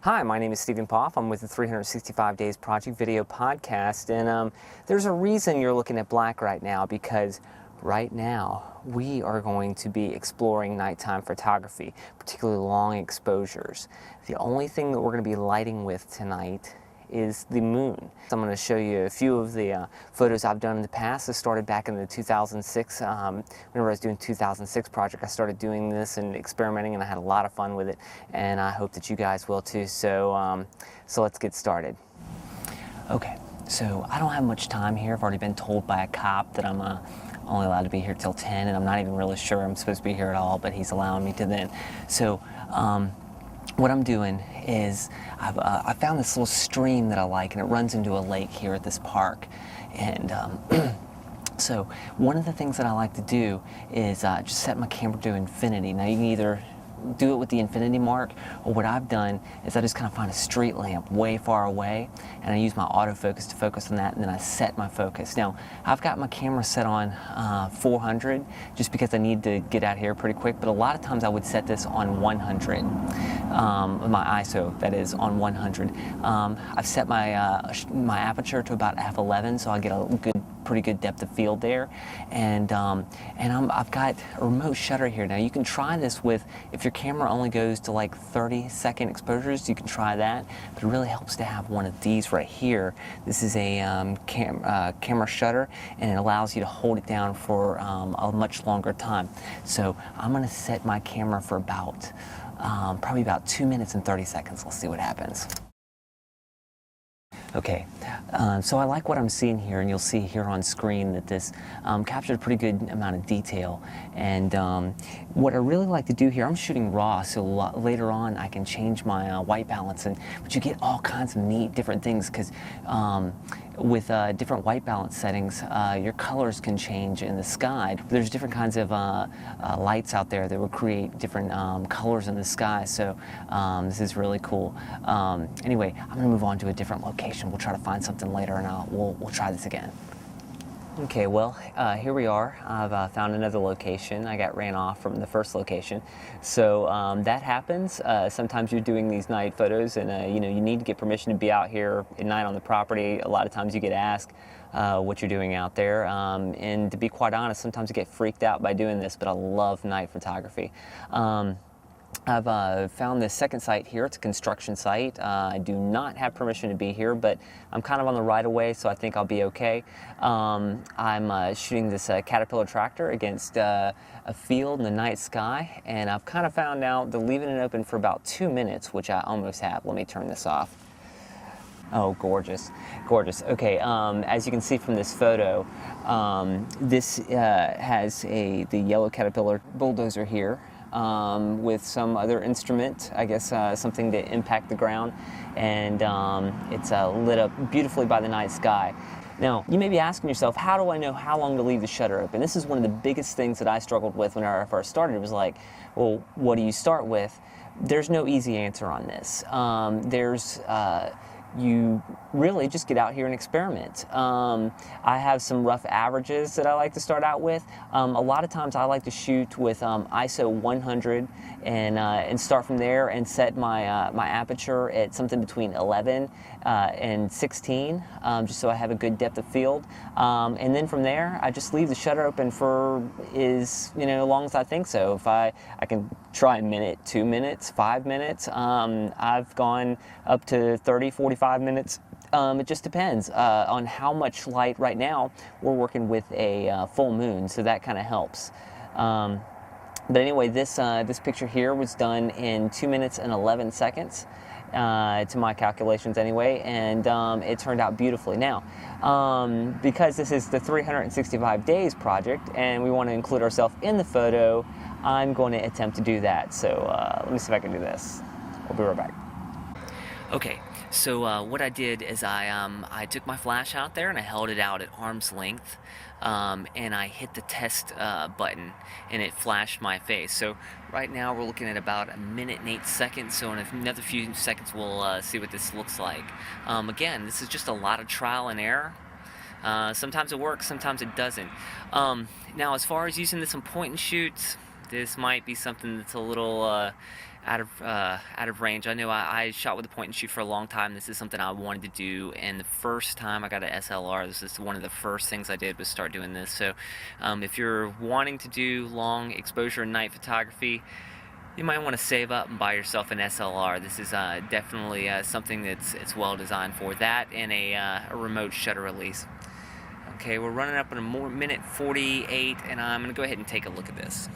Hi, my name is Stephen Poff. I'm with the 365 Days Project video podcast, and there's a reason you're looking at black right now, because right now we are going to be exploring nighttime photography, particularly long exposures. The only thing that we're going to be lighting with tonight is the moon. So I'm going to show you a few of the photos I've done in the past. This started back in the 2006, whenever I was doing 2006 project, I started doing this and experimenting, and I had a lot of fun with it, and I hope that you guys will too. So, so let's get started. Okay, so I don't have much time here. I've already been told by a cop that I'm only allowed to be here till 10, and I'm not even really sure I'm supposed to be here at all, but he's allowing me to then. So, what I'm doing is I found this little stream that I like, and it runs into a lake here at this park. And so one of the things that I like to do is just set my camera to infinity. Now you can either do it with the infinity mark, or what I've done is I just kind of find a street lamp way far away, and I use my autofocus to focus on that, and then I set my focus. Now I've got my camera set on 400 just because I need to get out here pretty quick, but a lot of times I would set this on 100, my ISO, that is, on 100. I've set my my aperture to about f11, so I get a pretty good depth of field there, and I've got a remote shutter here. Now you can try this with, if your camera only goes to like 30-second exposures, you can try that, but it really helps to have one of these right here. This is a camera shutter, and it allows you to hold it down for a much longer time. So I'm going to set my camera for about probably about 2 minutes and 30 seconds. Let's see what happens. Okay, so I like what I'm seeing here, and you'll see here on screen that this captured a pretty good amount of detail. And what I really like to do here, I'm shooting raw, so later on I can change my white balance, but you get all kinds of neat different things, because with different white balance settings, your colors can change in the sky. There's different kinds of lights out there that will create different colors in the sky, so this is really cool. Anyway, I'm going to move on to a different location. We'll try to find something later, and we'll try this again. Okay, well, here we are. I've found another location. I got ran off from the first location. So that happens. Sometimes you're doing these night photos, and you know, you need to get permission to be out here at night on the property. A lot of times you get asked what you're doing out there. And to be quite honest, sometimes you get freaked out by doing this, but I love night photography. I've found this second site here. It's a construction site. I do not have permission to be here, but I'm kind of on the right of way, so I think I'll be okay. I'm shooting this Caterpillar tractor against a field in the night sky, and I've kind of found out that leaving it open for about 2 minutes, which I almost have. Let me turn this off. Oh, gorgeous, gorgeous. Okay, as you can see from this photo, this has the yellow Caterpillar bulldozer here. With some other instrument, I guess something to impact the ground, and it's lit up beautifully by the night sky. Now, you may be asking yourself, how do I know how long to leave the shutter open? This is one of the biggest things that I struggled with when I first started. It was like, well, what do you start with? There's no easy answer on this. You really just get out here and experiment. I have some rough averages that I like to start out with. A lot of times I like to shoot with ISO 100 and start from there and set my my aperture at something between 11 and 16, just so I have a good depth of field. And then from there, I just leave the shutter open for as long as I think so. If I can try a minute, 2 minutes, 5 minutes. I've gone up to 30, 45 minutes. It just depends on how much light. Right now, we're working with a full moon, so that kind of helps. But anyway, this picture here was done in 2 minutes and 11 seconds. To my calculations anyway, and it turned out beautifully. Now, because this is the 365 days project and we want to include ourselves in the photo, I'm going to attempt to do that. So let me see if I can do this. We'll be right back. Okay, so what I did is I took my flash out there and I held it out at arm's length, and I hit the test button, and it flashed my face. So right now we're looking at about 1 minute and 8 seconds, so in another few seconds we'll see what this looks like. Again, this is just a lot of trial and error. Sometimes it works, sometimes it doesn't. Now, as far as using this in point and shoots, This might be something that's a little out of range. I know I shot with a point and shoot for a long time. This is something I wanted to do, and the first time I got an SLR, this is one of the first things I did was start doing this. So if you're wanting to do long exposure night photography, you might want to save up and buy yourself an SLR. This is definitely something it's well designed for that, and a remote shutter release. Okay, we're running up in a minute 48, and I'm going to go ahead and take a look at this.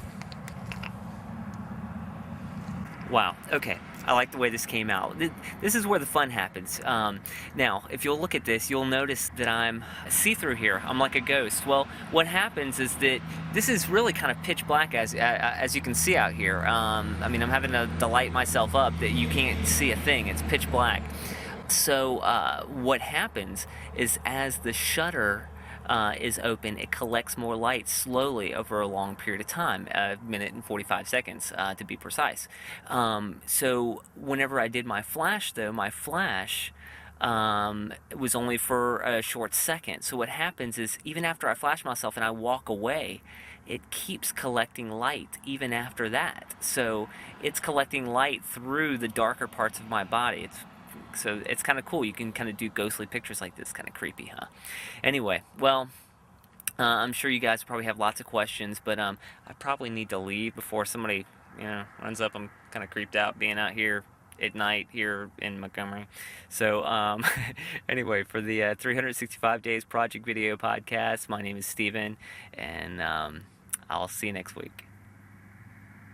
Wow, okay, I like the way this came out. This is where the fun happens. Now, if you'll look at this, you'll notice that I'm see-through here. I'm like a ghost. Well, what happens is that this is really kind of pitch black, as you can see out here. I mean, I'm having to light myself up that you can't see a thing. It's pitch black. So what happens is as the shutter is open, it collects more light slowly over a long period of time, a minute and 45 seconds to be precise. So whenever I did my flash, though, my flash was only for a short second. So what happens is even after I flash myself and I walk away, it keeps collecting light even after that. So it's collecting light through the darker parts of my body. So it's kind of cool. You can kind of do ghostly pictures like this. Kind of creepy, huh? Anyway, well, I'm sure you guys probably have lots of questions, but I probably need to leave before somebody, runs up. I'm kind of creeped out being out here at night here in Montgomery. So anyway, for the 365 Days Project Video Podcast, my name is Steven, and I'll see you next week.